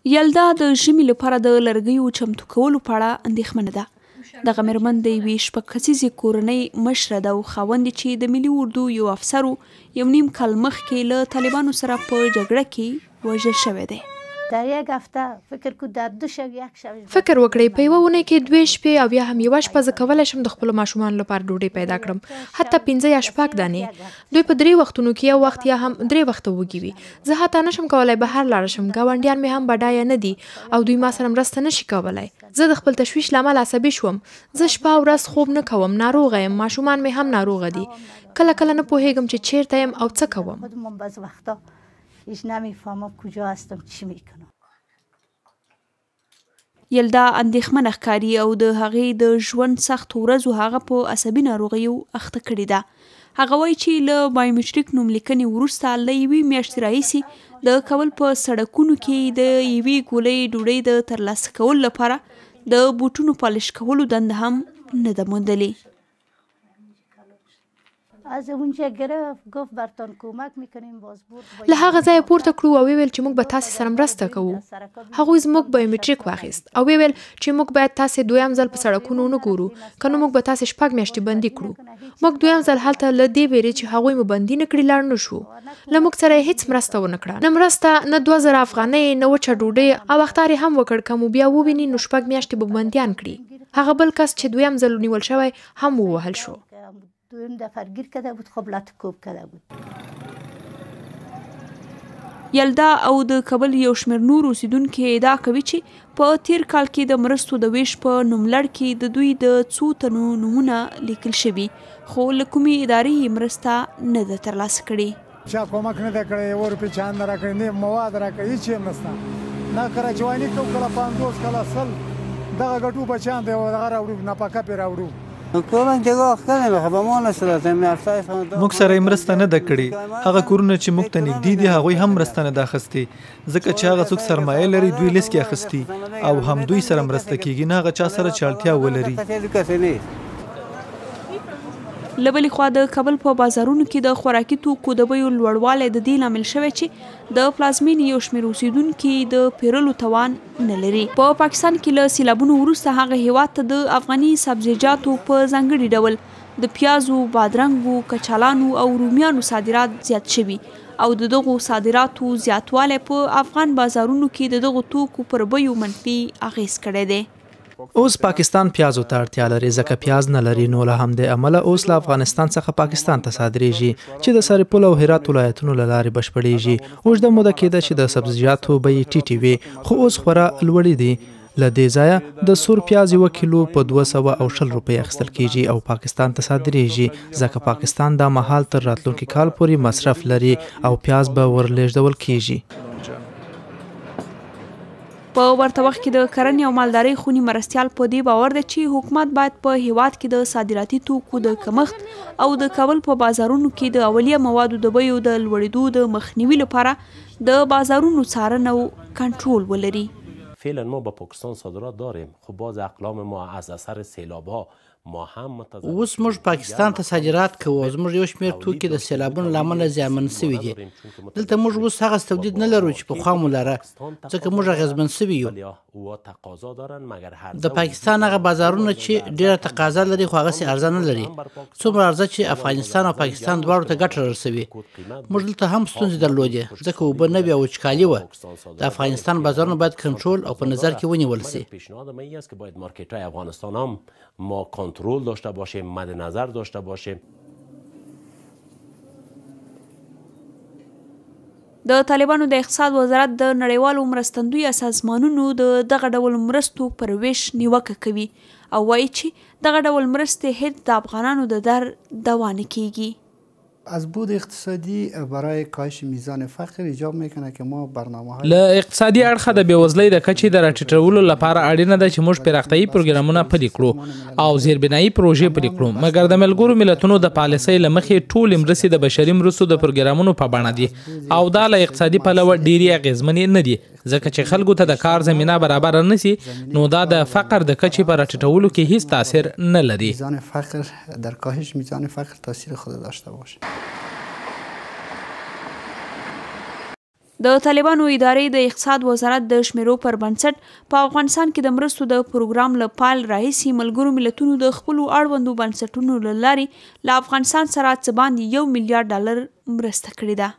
یلدا د ژمي لپاره د لرګیو چمتو کولو په اړه اندېښمنه ده. دغه مېرمن د یوې شپږ کسیزې کورنۍ مشره ده او خاوند چې د ملي اردو یو افسر یو نیم کال مخکې له طالبانو سره په جګړه کې وژل شوی دی. فکر وکړئ په یوه اونۍ کې 2 شپې او یا هم یوه شپه زه کولی شم د خپلو ماشومانو لپاره ډوډۍ پیدا کړم، حتی 5 یا 6 دانې. دوی په 3 وختونو کې یو وخت یا هم 3 وخته وږي وي. زه حتی نشم کولی بهر لاړ شم، ګاونډیان مې هم بډایه نه دي او دوی ما سره مرسته نشي کولی. زه د خپل تشویش له امله عصبي شوم. زه شپه او ورځ خوب نه کوم، ناروغه یم، ماشومان مې هم ناروغه دي. کله کله نه پوهیږم چې چیرته یم او څه کوم. یلدا اندېښمنه ښکاري او د هغې د ژوند سختو ورځو هغه په عصبي ناروغیو اخته کړې ده. هغه وایي چې له بایومټریک نوملیکنې وروسته له 1 میاشتې راهیسې د کابل په سړکونو کې د 1 ګولۍ ډوډۍ د ترلاسه کولو لپاره د بوټونو پالش کولو دنده هم نه ده موندلې. له هغه ځایه پورته کړو او ویل چې موږ به تاسې سره مرسته کوو. هغوی زموږ بایومټریک واخیست او ویل چې موږ باید تاسې 2م ځل په سړکونو ونه ګورو، که نه موږ به تاسې 6 میاشتې بندي کړو. موږ 2م ځل هلته له دې ویرې چې هغوی مو بندي نه کړي لاړ نه شو. له موږ سره یې هیڅ مرسته ونه کړه، نه مرسته، نه 2000 افغانۍ، نه وچه ډوډۍ او اخطار یې هم وکړ که مو بیا وویني نو 6 میاشتې به بندیان کړي. هغه بل کس چې 2م ځل نیول شوی هم ووهل شو. یلدا او د کابل یو شمېر نور اوسیدونکي ادعا کوي چې په تیر کال کې د مرستو د ویش په نوملړ کې د دوی د څو تنو نومونه لیکل شوي، خو له کومې ادارې مرسته نه ده ترلاسه کړې. چا کومک نه ده کړی، 1 روپۍ چا نه راکړی، نه مواد راکړی، هېڅ یې هم نشته. نه کله جواني کوو، کله 50 کله 100 دغه ګټو بچیان دی او دغه راوړو، ناپاکه پرې راوړو. موږ سره یې مرسته نه ده کړې. هغه کورونه چې موږ ته نږدې دي هغوی هم مرسته نه ده اخیستې، ځکه چې هغه څوک سرمایه لري دوی لیست کې اخیستي او هم دوی سره مرسته کیږي، نه هغه چا سره چې اړتیا ولري. له بلې خوا د کابل په بازارونو کې د خوراکي توکو د بیو لوړوالی د دې لامل شوی چې د پلازمینې یو شمېر اوسیدونکي د پیرلو توان نه لري. په پاکستان کې له سیلابونو وروسته هغه هیواد ته د افغاني سبزیجاتو په ځانګړي ډول د پیازو، بادرنګو، کچالانو او رومیانو صادرات زیات شوي او د دغو صادراتو زیاتوالی په افغان بازارونو کې د دغو توکو پر بیو منفي اغیز کړی دی. اوس پاکستان پیازو ته اړتیا لري ځکه پیاز نه لري، نو له همدې امله اوس له افغانستان څخه پاکستان ته صادریږي چې د سرپل او هرات ولایتونو له لارې بشپړیږي. اوږده موده کېده چې د سبزیجاتو بیې ټیټې وي خو اوس خورا لوړې دي. له دې ځایه د سور پیاز 1 کیلو په 220 روپۍ اخیستل کیږي او پاکستان ته صادریږي ځکه پاکستان دا مهال تر راتلونکي کال پورې مصرف لري او پیاز به ورلیږدول کیږي. په ورته وخت کې د کرنې او مالدارۍ خوني مرستیال په دې باور دی چې حکومت باید په هیواد کې د صادراتي توکو د کمښت او د کابل په بازارونو کې د اولیه موادو د بیو د لوړېدو د مخنیوي لپاره د بازارونو څارنه او کنټرول ولري. فعلا ما با پاکستان صادرات داریم، خب باز اقلام ما از اثر سیلاب‌ها اوس موږ پاکستان ته صادرات کوو او زموږ یو شمېر توکي د سیلابونو له امله زیانمن سوي دي. دلته موږ اوس هغه تولید نه لرو چې پخوا مو لره، ځکه موږ اغېزمن سوي یو. د پاکستان هغه بازارونه چې ډېره تقاضا لري خو هغسې عرضه نه لري، څومره عرضه چې افغانستان او پاکستان دواړو ته ګټه رسوي. موږ دلته هم ستونزې درلودې ځکه اوبه نه وې او وچکالي وه. د افغانستان بازارونه باید کنټرول او په نظر کې ونیول سي. ما کنترل داشته باشیم، مد نظر داشته باشیم. د طالبانو د اقتصاد وزارت د نړیوالو مرستندویه سازمانونو د دغه ډول مرستو پر ویش نیوکه کوي او وایي چې دغه ډول مرستې هیڅ د افغانانو د در دوا نه کیږي. از بود اقتصادی برای کاهش میزان فقر ایجاب میکنه که ما برنامه‌های له اقتصادي اړخه د بېوزلۍ د کچې د راټیټولو لپاره اړینه ده چې موږ پراختیایي پروګرامونه پلي کړو او زیربنایي پروژې پلي کړو، مګر د ملګرو ملتونو د پالیسۍ له مخې ټولې مرستې د بشري مرستو د پروګرامونو په بڼه دي او دا له اقتصادي پلوه ډېرې اغېزمنې نه دي، ځکه چې خلکو ته د کار زمینه برابر نه سي نو دا د فقر د کچې په راټیټولو کې هیڅ تاثیر نه لري. میزان فقر در کاهش میزان فقر تاثیر خود داشته باشه. د طالبانو ادارې د اقتصاد وزارت د شمیرو پر بنسټ په افغانستان کې د مرستو د پروګرام له پال راهیسې ملګرو ملتونو د خپلو اړوندو بنسټونو له لارې له افغانستان سره څه باندې $1 میلیارډ مرسته کړې ده.